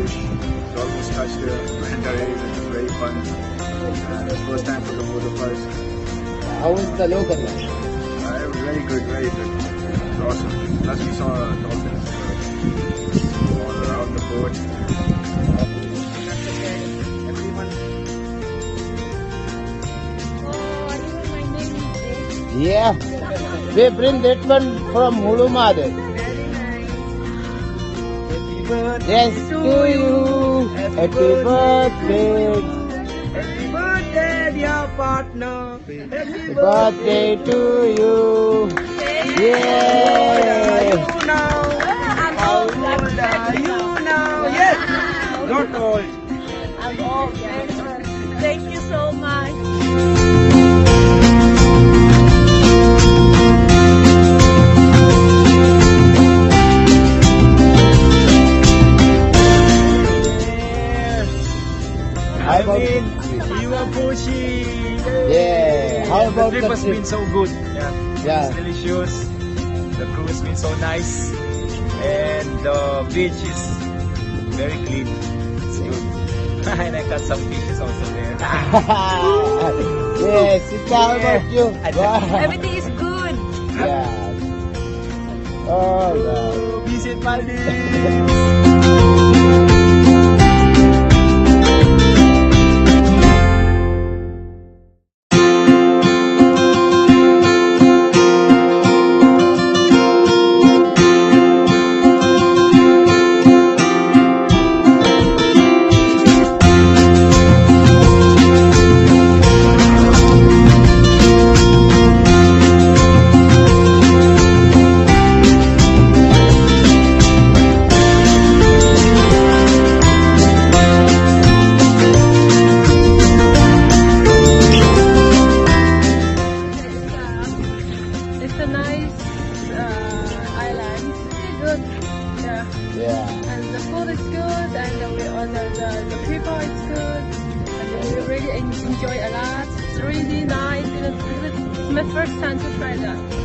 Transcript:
bush. We almost touched the mandalay, which is very fun. And it's first time for the both of us. How was the local life? It was very good, very good. It was awesome. Plus we saw dolphins all around the boat. Yeah, we bring that one from Mulumad. Yes, to you. Happy birthday. Happy birthday, dear partner. Happy Birthday to you. birthday Yeah. you now. How old are you now? Yes. Not old. I'm old. Thank you so much. I mean, you are pushy. Yeah. How about the trip the has trip? been so good. Yeah. It's delicious. The crew has been so nice, and the beach is very clean. It's good. And I got some fishes also there. Yes, Sita, how about you? Wow. Everything is good. Yeah. Oh, God. Visit Maldives. It's a nice island. It's good. Yeah. Yeah. And the food is good, and the people is good, and we really enjoy a lot. It's really nice. It's my first time to try that.